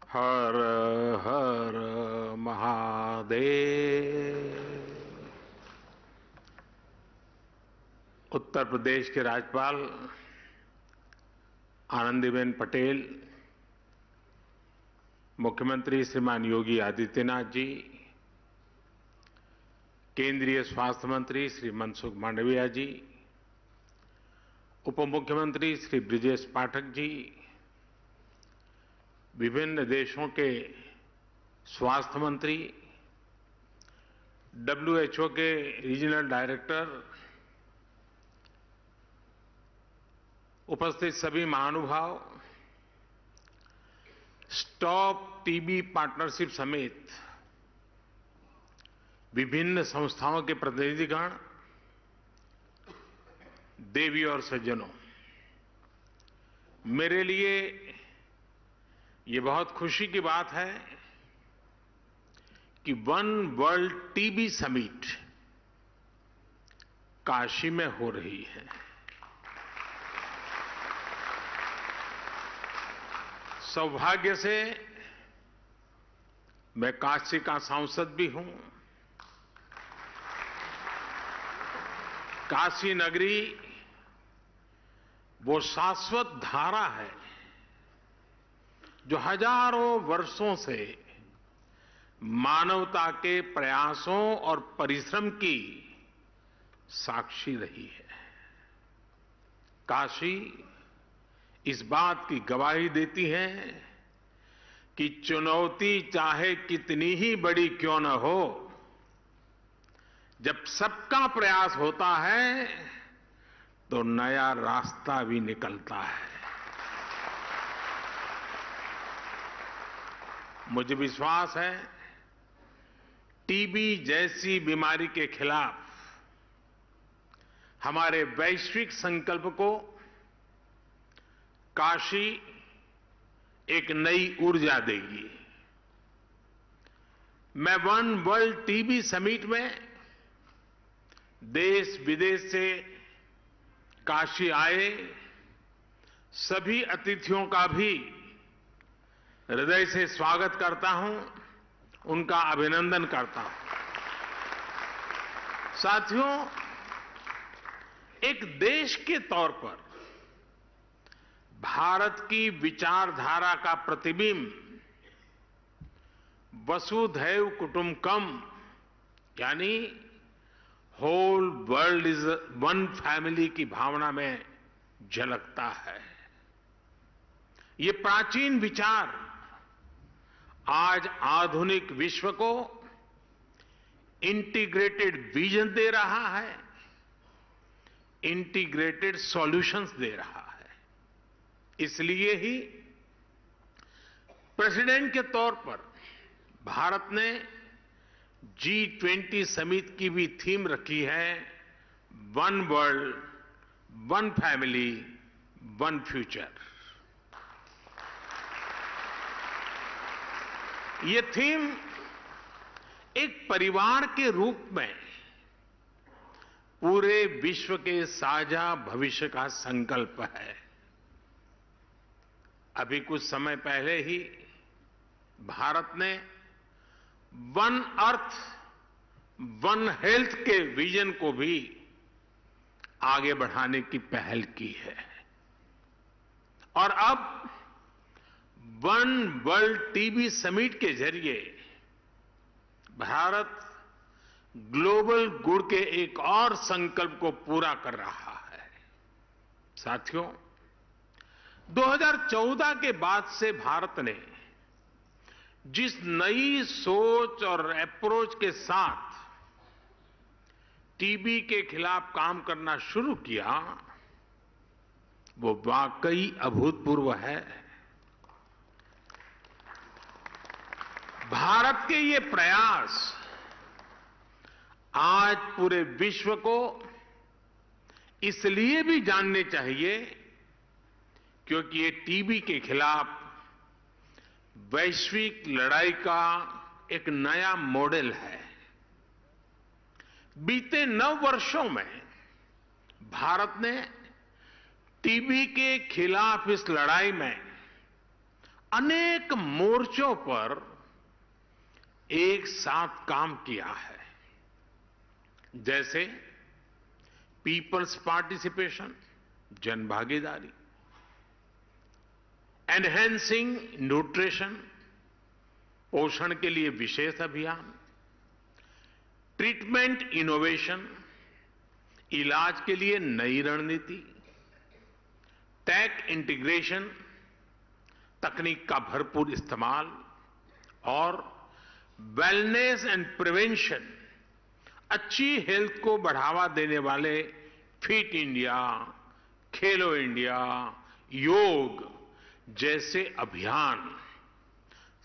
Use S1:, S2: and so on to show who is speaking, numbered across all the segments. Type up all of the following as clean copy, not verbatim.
S1: हर हर महादेव। उत्तर प्रदेश के राज्यपाल आनंदीबेन पटेल, मुख्यमंत्री श्रीमान योगी आदित्यनाथ जी, केंद्रीय स्वास्थ्य मंत्री श्री मनसुख मांडविया जी, उप मुख्यमंत्री श्री ब्रिजेश पाठक जी, विभिन्न देशों के स्वास्थ्य मंत्री, WHO के रीजनल डायरेक्टर, उपस्थित सभी महानुभाव, स्टॉप टीबी पार्टनरशिप समेत विभिन्न संस्थाओं के प्रतिनिधिगण, देवी और सज्जनों, मेरे लिए ये बहुत खुशी की बात है कि one world TB summit Kashi में हो रही है। सौभाग्य से मैं काशी का सांसद भी हूं। काशी नगरी वो शाश्वत धारा है जो हजारों वर्षों से मानवता के प्रयासों और परिश्रम की साक्षी रही है। काशी इस बात की गवाही देती है कि चुनौती चाहे कितनी ही बड़ी क्यों न हो, जब सबका प्रयास होता है तो नया रास्ता भी निकलता है। मुझे विश्वास है टीबी जैसी बीमारी के खिलाफ हमारे वैश्विक संकल्प को काशी एक नई ऊर्जा देगी। मैं वन वर्ल्ड टीबी समिट में देश विदेश से काशी आए सभी अतिथियों का भी हृदय से स्वागत करता हूं, उनका अभिनंदन करता हूं। साथियों, एक देश के तौर पर भारत की विचारधारा का प्रतिबिंब वसुधैव कुटुंबकम यानी whole world is one family की भावना में झलकता है। ये प्राचीन विचार आज आधुनिक विश्व को इंटीग्रेटेड विजन दे रहा है, इंटीग्रेटेड सॉल्यूशंस दे रहा है। इसलिए ही प्रेसिडेंट के तौर पर भारत ने G20 समिट की भी थीम रखी है, one world, one family, one future. ये थीम एक परिवार के रूप में पूरे विश्व के साझा भविष्य का संकल्प है। अभी कुछ समय पहले ही भारत ने वन अर्थ, वन हेल्थ के विजन को भी आगे बढ़ाने की पहल की है और अब वन वर्ल्ड टीबी समिट के जरिए भारत ग्लोबल गुड के एक और संकल्प को पूरा कर रहा है। साथियों, 2014 के बाद से भारत ने जिस नई सोच और अप्रोच के साथ टीबी के खिलाफ काम करना शुरू किया, वो वाकई अभूतपूर्व है। भारत के ये प्रयास आज पूरे विश्व को इसलिए भी जानने चाहिए क्योंकि ये टीबी के खिलाफ वैश्विक लड़ाई का एक नया मॉडल है। बीते 9 वर्षों में भारत ने टीबी के खिलाफ इस लड़ाई में अनेक मोर्चों पर एक साथ काम किया है, जैसे पीपल्स पार्टिसिपेशन, जन भागीदारी, एनहेंसिंग न्यूट्रिशन, पोषण के लिए विशेष अभियान, ट्रीटमेंट इनोवेशन, इलाज के लिए नई रणनीति, टेक इंटीग्रेशन, तकनीक का भरपूर इस्तेमाल और वेलनेस एंड प्रिवेंशन, अच्छी हेल्थ को बढ़ावा देने वाले फिट इंडिया, खेलो इंडिया, योग जैसे अभियान।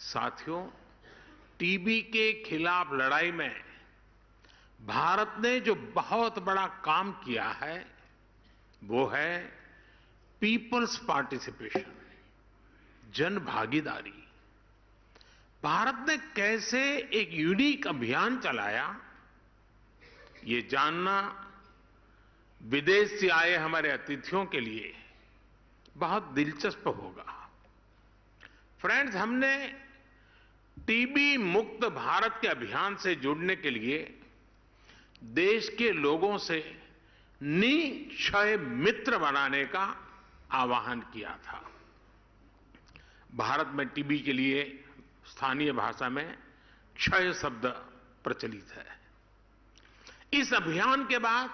S1: साथियों, टीबी के खिलाफ लड़ाई में भारत ने जो बहुत बड़ा काम किया है वो है पीपल्स पार्टिसिपेशन, जन भागीदारी। भारत ने कैसे एक यूनिक अभियान चलाया, ये जानना विदेश से आए हमारे अतिथियों के लिए बहुत दिलचस्प होगा। फ्रेंड्स, हमने टीबी मुक्त भारत के अभियान से जुड़ने के लिए देश के लोगों से निक्षय मित्र बनाने का आह्वान किया था। भारत में टीबी के लिए स्थानीय भाषा में क्षय शब्द प्रचलित है। इस अभियान के बाद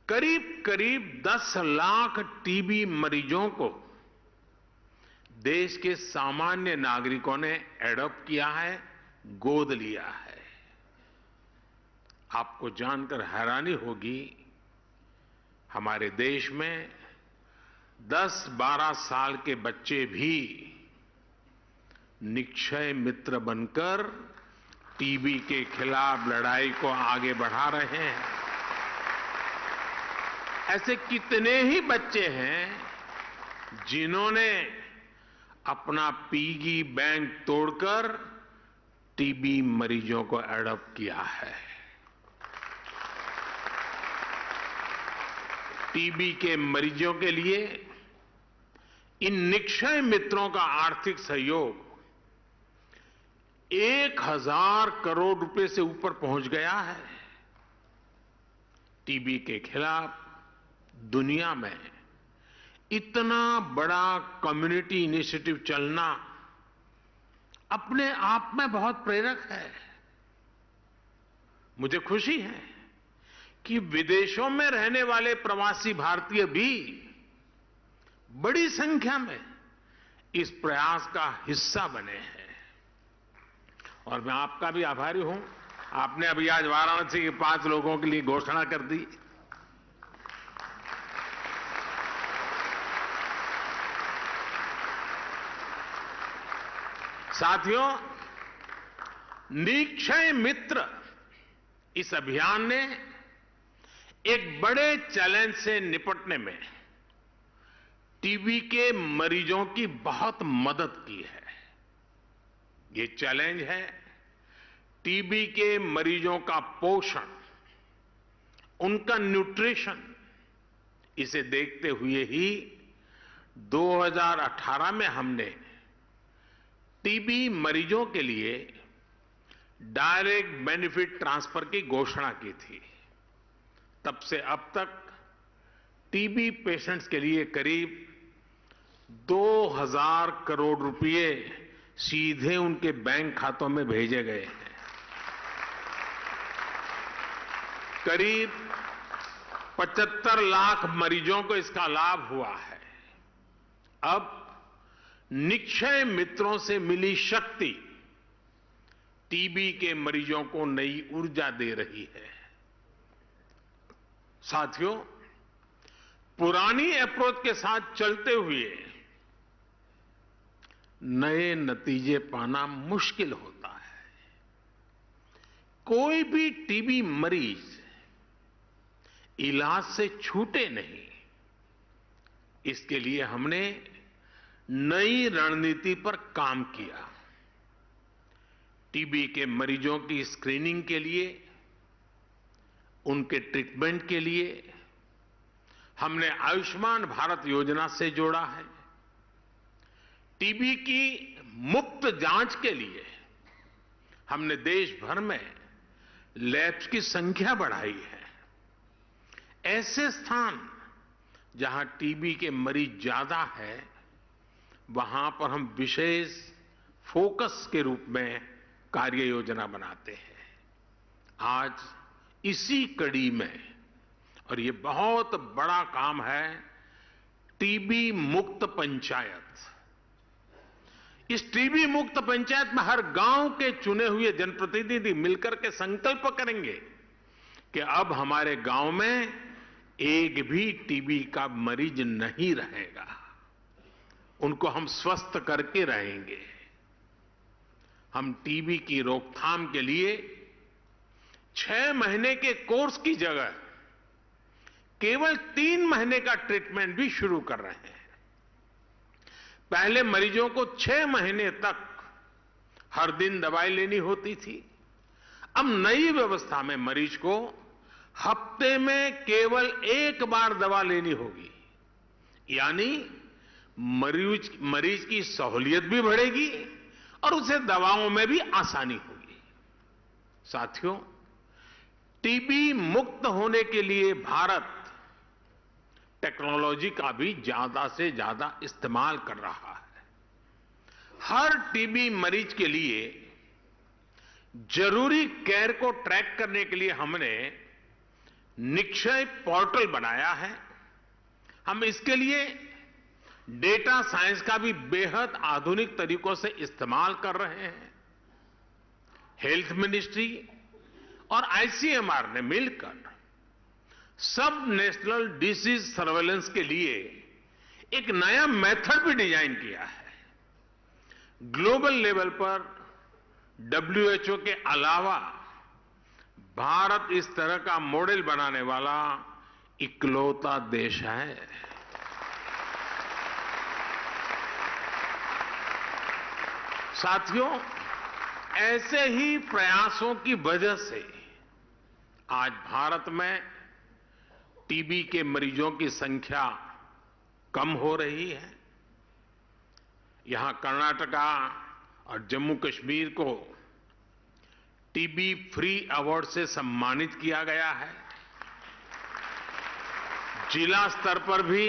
S1: करीब करीब 10 लाख टीबी मरीजों को देश के सामान्य नागरिकों ने एडॉप्ट किया है, गोद लिया है। आपको जानकर हैरानी होगी, हमारे देश में 10-12 साल के बच्चे भी निक्षय मित्र बनकर टीबी के खिलाफ लड़ाई को आगे बढ़ा रहे हैं। ऐसे कितने ही बच्चे हैं जिन्होंने अपना पिगी बैंक तोड़कर टीबी मरीजों को एडॉप्ट किया है। टीबी के मरीजों के लिए इन निक्षय मित्रों का आर्थिक सहयोग 1000 करोड़ रुपए से ऊपर पहुंच गया है। टीबी के खिलाफ दुनिया में इतना बड़ा कम्युनिटी इनिशिएटिव चलना अपने आप में बहुत प्रेरक है। मुझे खुशी है कि विदेशों में रहने वाले प्रवासी भारतीय भी बड़ी संख्या में इस प्रयास का हिस्सा बने हैं और मैं आपका भी आभारी हूं। आपने अभी आज वाराणसी के 5 लोगों के लिए घोषणा कर दी। साथियों, निक्षय मित्र इस अभियान ने एक बड़े चैलेंज से निपटने में टीबी के मरीजों की बहुत मदद की है। ये चैलेंज है टीबी के मरीजों का पोषण, उनका न्यूट्रिशन। इसे देखते हुए ही 2018 में हमने टीबी मरीजों के लिए डायरेक्ट बेनिफिट ट्रांसफर की घोषणा की थी। तब से अब तक टीबी पेशेंट्स के लिए करीब 2000 करोड़ रुपए सीधे उनके बैंक खातों में भेजे गए हैं। करीब 75 लाख मरीजों को इसका लाभ हुआ है। अब निक्षय मित्रों से मिली शक्ति टीबी के मरीजों को नई ऊर्जा दे रही है। साथियों, पुरानी अप्रोच के साथ चलते हुए नए नतीजे पाना मुश्किल होता है। कोई भी टीबी मरीज इलाज से छूटे नहीं, इसके लिए हमने नई रणनीति पर काम किया। टीबी के मरीजों की स्क्रीनिंग के लिए, उनके ट्रीटमेंट के लिए हमने आयुष्मान भारत योजना से जोड़ा है। टीबी की मुफ्त जांच के लिए हमने देश भर में लैब्स की संख्या बढ़ाई है। ऐसे स्थान जहां टीबी के मरीज ज्यादा है, वहां पर हम विशेष फोकस के रूप में कार्य योजना बनाते हैं। आज इसी कड़ी में, और ये बहुत बड़ा काम है, टीबी मुक्त पंचायत। इस टीबी मुक्त पंचायत में हर गांव के चुने हुए जनप्रतिनिधि मिलकर के संकल्प करेंगे कि अब हमारे गांव में एक भी टीबी का मरीज नहीं रहेगा, उनको हम स्वस्थ करके रहेंगे। हम टीबी की रोकथाम के लिए 6 महीने के कोर्स की जगह केवल 3 महीने का ट्रीटमेंट भी शुरू कर रहे हैं। पहले मरीजों को 6 महीने तक हर दिन दवाई लेनी होती थी। अब नई व्यवस्था में मरीज को हफ्ते में केवल 1 बार दवा लेनी होगी, यानी मरीज की सहूलियत भी बढ़ेगी और उसे दवाओं में भी आसानी होगी। साथियों, टीबी मुक्त होने के लिए भारत टेक्नोलॉजी का भी ज्यादा से ज्यादा इस्तेमाल कर रहा है। हर टीबी मरीज के लिए जरूरी केयर को ट्रैक करने के लिए हमने निक्षय पोर्टल बनाया है। हम इसके लिए डेटा साइंस का भी बेहद आधुनिक तरीकों से इस्तेमाल कर रहे हैं। हेल्थ मिनिस्ट्री और आईसीएमआर ने मिलकर सब नेशनल डिसीज सर्वेलेंस के लिए एक नया मेथड भी डिजाइन किया है। ग्लोबल लेवल पर WHO के अलावा भारत इस तरह का मॉडल बनाने वाला इकलौता देश है। साथियों, ऐसे ही प्रयासों की वजह से आज भारत में टीबी के मरीजों की संख्या कम हो रही है। यहां कर्नाटका और जम्मू कश्मीर को टीबी फ्री अवार्ड से सम्मानित किया गया है। जिला स्तर पर भी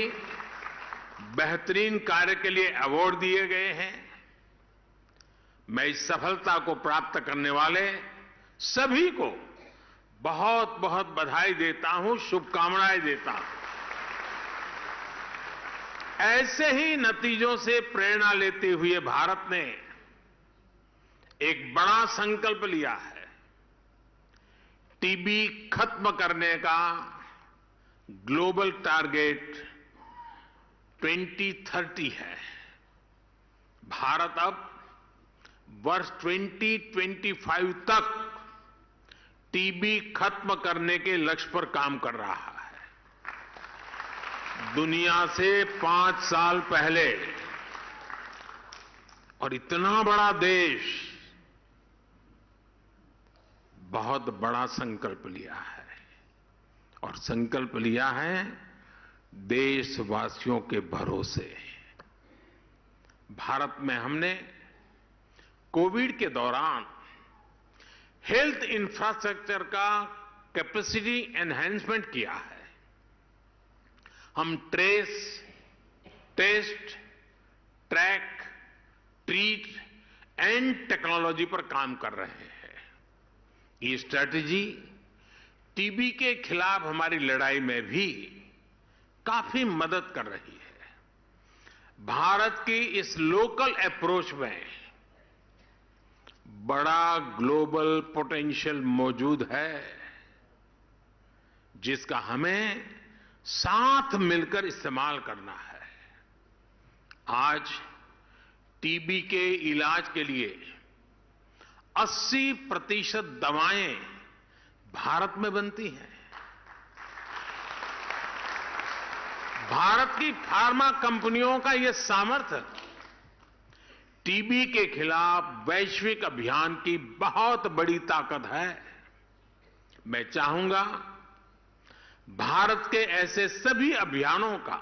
S1: बेहतरीन कार्य के लिए अवार्ड दिए गए हैं। मैं इस सफलता को प्राप्त करने वाले सभी को बहुत बहुत बधाई देता हूं, शुभकामनाएं देता हूं। ऐसे ही नतीजों से प्रेरणा लेते हुए भारत ने एक बड़ा संकल्प लिया है। टीबी खत्म करने का ग्लोबल टारगेट 2030 है। भारत अब वर्ष 2025 तक टीबी खत्म करने के लक्ष्य पर काम कर रहा है। दुनिया से 5 साल पहले, और इतना बड़ा देश बहुत बड़ा संकल्प लिया है, और संकल्प लिया है देशवासियों के भरोसे। भारत में हमने कोविड के दौरान हेल्थ इंफ्रास्ट्रक्चर का कैपेसिटी एनहांसमेंट किया है। हम trace, test, track, treat and technology पर काम कर रहे हैं। ये स्ट्रैटेजी टीबी के खिलाफ हमारी लड़ाई में भी काफी मदद कर रही है। भारत की इस लोकल अप्रोच में बड़ा ग्लोबल पोटेंशियल मौजूद है, जिसका हमें साथ मिलकर इस्तेमाल करना है। आज टीबी के इलाज के लिए 80% दवाएं भारत में बनती हैं। भारत की फार्मा कंपनियों का यह सामर्थ्य टीबी के खिलाफ वैश्विक अभियान की बहुत बड़ी ताकत है। मैं चाहूंगा भारत के ऐसे सभी अभियानों का,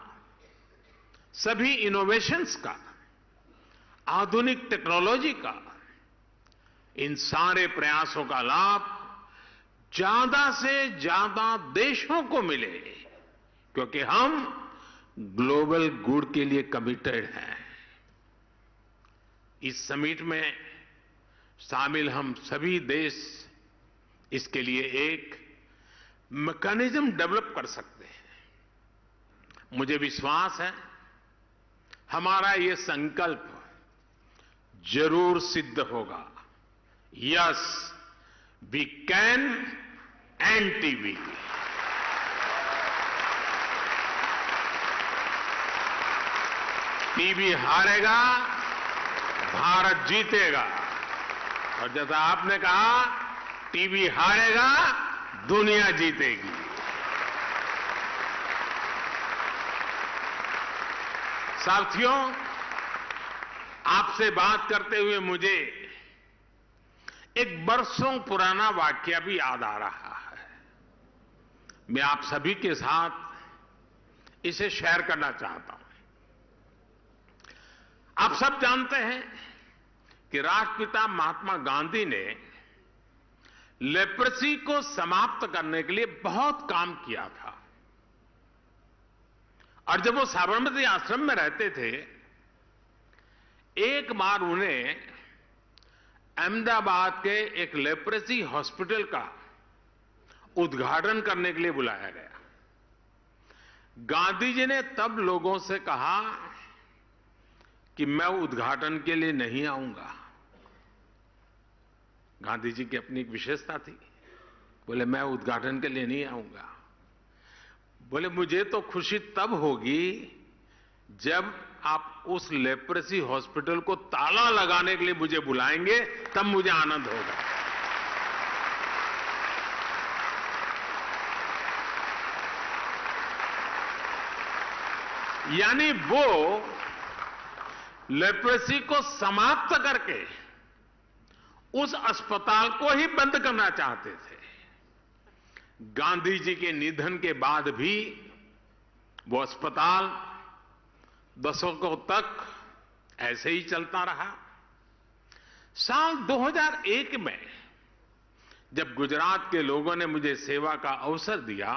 S1: सभी इनोवेशंस का आधुनिक टेक्नोलॉजी का, इन सारे प्रयासों का लाभ ज्यादा से ज्यादा देशों को मिले, क्योंकि हम ग्लोबल गुड के लिए कमिटेड हैं। इस समिट में शामिल हम सभी देश इसके लिए एक मैकेनिज्म डेवलप कर सकते हैं। मुझे विश्वास है हमारा ये संकल्प जरूर सिद्ध होगा। Yes, we can end TB. TB हारेगा, भारत जीतेगा। और जैसा आपने कहा, टीबी हारेगा, दुनिया जीतेगी। साथियों, आपसे बात करते हुए मुझे एक बरसों पुराना वाकया भी याद आ रहा है। मैं आप सभी के साथ इसे शेयर करना चाहता हूं। आप सब जानते हैं कि राष्ट्रपिता महात्मा गांधी ने लेप्रेसी को समाप्त करने के लिए बहुत काम किया था। और जब वो साबरमती आश्रम में रहते थे, एक बार उन्हें अहमदाबाद के एक लेप्रेसी हॉस्पिटल का उद्घाटन करने के लिए बुलाया गया। गांधी जी ने तब लोगों से कहा कि मैं उद्घाटन के लिए नहीं आऊंगा। गांधी जी की अपनी एक विशेषता थी। बोले मैं उद्घाटन के लिए नहीं आऊंगा। बोले मुझे तो खुशी तब होगी जब आप उस लेप्रेसी हॉस्पिटल को ताला लगाने के लिए मुझे बुलाएंगे, तब मुझे आनंद होगा। यानी वो लेप्रेसी को समाप्त करके उस अस्पताल को ही बंद करना चाहते थे। गांधी जी के निधन के बाद भी वो अस्पताल दशकों तक ऐसे ही चलता रहा। साल 2001 में जब गुजरात के लोगों ने मुझे सेवा का अवसर दिया,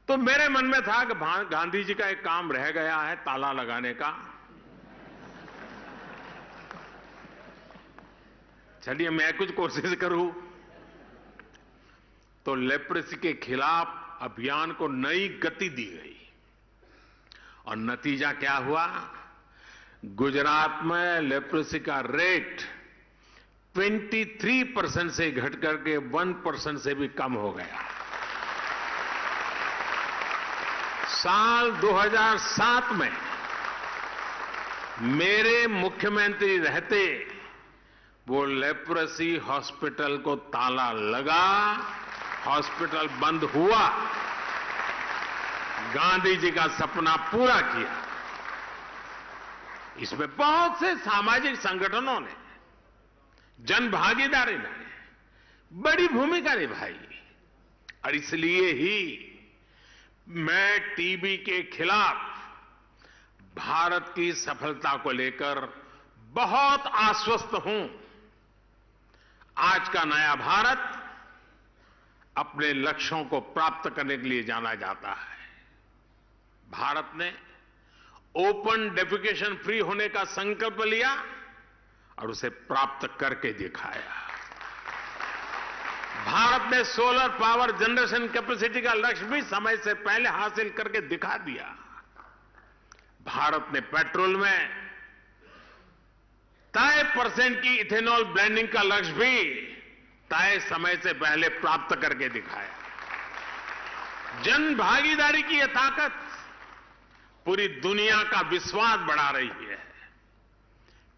S1: तो मेरे मन में था कि गांधी जी का एक काम रह गया है, ताला लगाने का। चलिए मैं कुछ कोशिश करूं। तो लेप्रेसी के खिलाफ अभियान को नई गति दी गई और नतीजा क्या हुआ? गुजरात में लेप्रेसी का रेट 23% से घट करके 1% से भी कम हो गया। साल 2007 में मेरे मुख्यमंत्री रहते वो लेप्रेसी हॉस्पिटल को ताला लगा, हॉस्पिटल बंद हुआ। गांधी जी का सपना पूरा किया। इसमें बहुत से सामाजिक संगठनों ने, जन भागीदारी ने बड़ी भूमिका निभाई। और इसलिए ही मैं टीबी के खिलाफ भारत की सफलता को लेकर बहुत आश्वस्त हूं। आज का नया भारत अपने लक्ष्यों को प्राप्त करने के लिए जाना जाता है। भारत ने ओपन डेफिकेशन फ्री होने का संकल्प लिया और उसे प्राप्त करके दिखाया। भारत ने सोलर पावर जनरेशन कैपेसिटी का लक्ष्य भी समय से पहले हासिल करके दिखा दिया। भारत ने पेट्रोल में तय % की इथेनॉल ब्लेंडिंग का लक्ष्य भी तय समय से पहले प्राप्त करके दिखाया। जन भागीदारी की यह ताकत पूरी दुनिया का विश्वास बढ़ा रही है।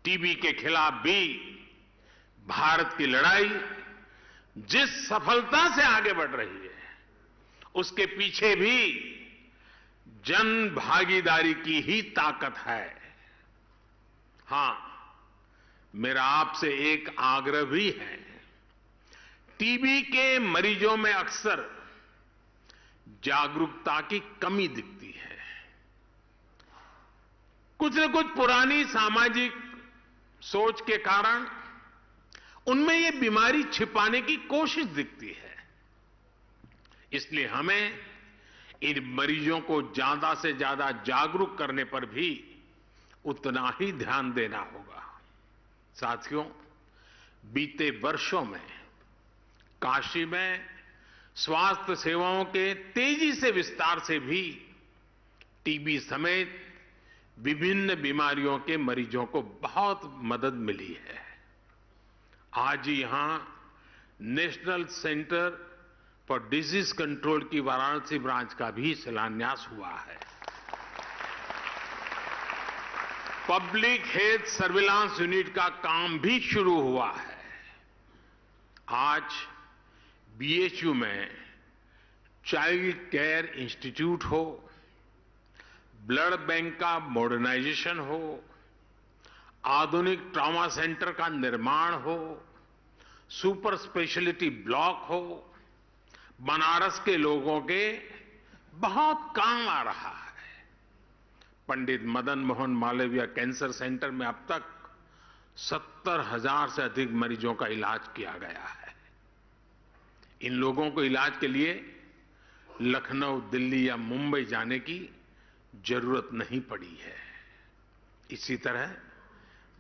S1: टीबी के खिलाफ भी भारत की लड़ाई जिस सफलता से आगे बढ़ रही है, उसके पीछे भी जन भागीदारी की ही ताकत है। हां, मेरा आपसे एक आग्रह भी है। टीबी के मरीजों में अक्सर जागरूकता की कमी दिखती है। कुछ न कुछ पुरानी सामाजिक सोच के कारण उनमें ये बीमारी छिपाने की कोशिश दिखती है। इसलिए हमें इन मरीजों को ज्यादा से ज्यादा जागरूक करने पर भी उतना ही ध्यान देना होगा। साथियों, बीते वर्षों में काशी में स्वास्थ्य सेवाओं के तेजी से विस्तार से भी टीबी समेत विभिन्न बीमारियों के मरीजों को बहुत मदद मिली है। आज ही यहां national centre for disease control की वाराणसी ब्रांच का भी शिलान्यास हुआ है। पब्लिक हेल्थ सर्विलांस यूनिट का काम भी शुरू हुआ है। आज बीएचयू में चाइल्ड केयर इंस्टीट्यूट हो, ब्लड बैंक का मॉडर्नाइजेशन हो, आधुनिक ट्रॉमा सेंटर का निर्माण हो, सुपर स्पेशलिटी ब्लॉक हो, बनारस के लोगों के बहुत काम आ रहा है। पंडित मदन मोहन मालवीय कैंसर सेंटर में अब तक 70,000 से अधिक मरीजों का इलाज किया गया है। इन लोगों को इलाज के लिए लखनऊ, दिल्ली या मुंबई जाने की जरूरत नहीं पड़ी है। इसी तरह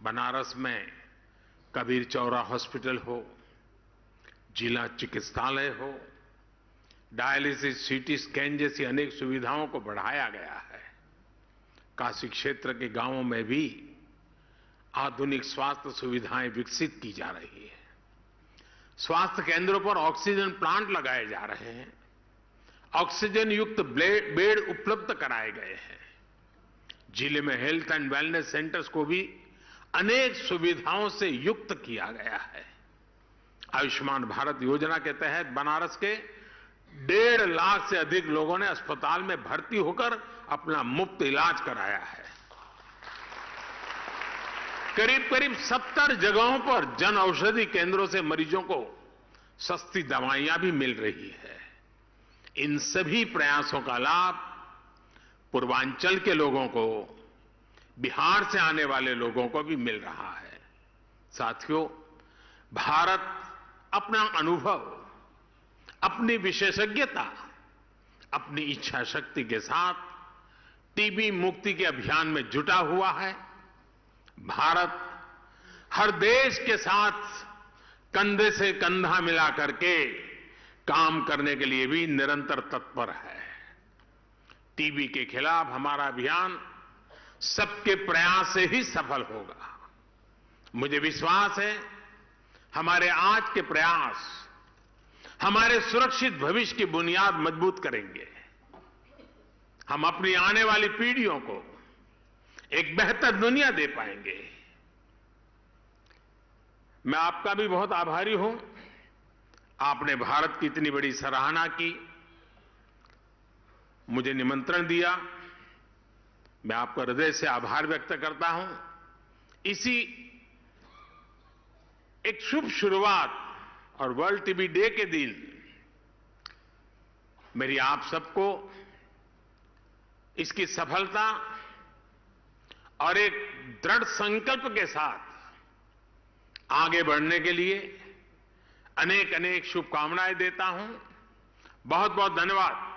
S1: बनारस में कबीर चौरा हॉस्पिटल हो, जिला चिकित्सालय हो, डायलिसिस, सीटी स्कैन जैसी अनेक सुविधाओं को बढ़ाया गया है। काशी क्षेत्र के गांवों में भी आधुनिक स्वास्थ्य सुविधाएं विकसित की जा रही है। स्वास्थ्य केंद्रों पर ऑक्सीजन प्लांट लगाए जा रहे हैं। ऑक्सीजन युक्त बेड उपलब्ध कराए गए हैं। जिले में हेल्थ एंड वेलनेस सेंटर्स को भी अनेक सुविधाओं से युक्त किया गया है। आयुष्मान भारत योजना के तहत बनारस के 1.5 लाख से अधिक लोगों ने अस्पताल में भर्ती होकर अपना मुफ्त इलाज कराया है। करीब 70 जगहों पर जन औषधि केंद्रों से मरीजों को सस्ती दवाइयां भी मिल रही है। इन सभी प्रयासों का लाभ पूर्वांचल के लोगों को, बिहार से आने वाले लोगों को भी मिल रहा है। साथियों, भारत अपना अनुभव, अपनी विशेषज्ञता, अपनी इच्छा शक्ति के साथ टीबी मुक्ति के अभियान में जुटा हुआ है। भारत हर देश के साथ कंधे से कंधा मिला करके काम करने के लिए भी निरंतर तत्पर है। टीबी के खिलाफ हमारा अभियान सबके प्रयास से ही सफल होगा। मुझे विश्वास है हमारे आज के प्रयास हमारे सुरक्षित भविष्य की बुनियाद मजबूत करेंगे। हम अपनी आने वाली पीढ़ियों को एक बेहतर दुनिया दे पाएंगे। मैं आपका भी बहुत आभारी हूं। आपने भारत की इतनी बड़ी सराहना की, मुझे निमंत्रण दिया। मैं आपका हृदय से आभार व्यक्त करता हूं। इसी एक शुभ शुरुआत और वर्ल्ड टीबी डे के दिन मेरी आप सबको इसकी सफलता और एक दृढ़ संकल्प के साथ आगे बढ़ने के लिए अनेक शुभकामनाएं देता हूं। बहुत बहुत धन्यवाद।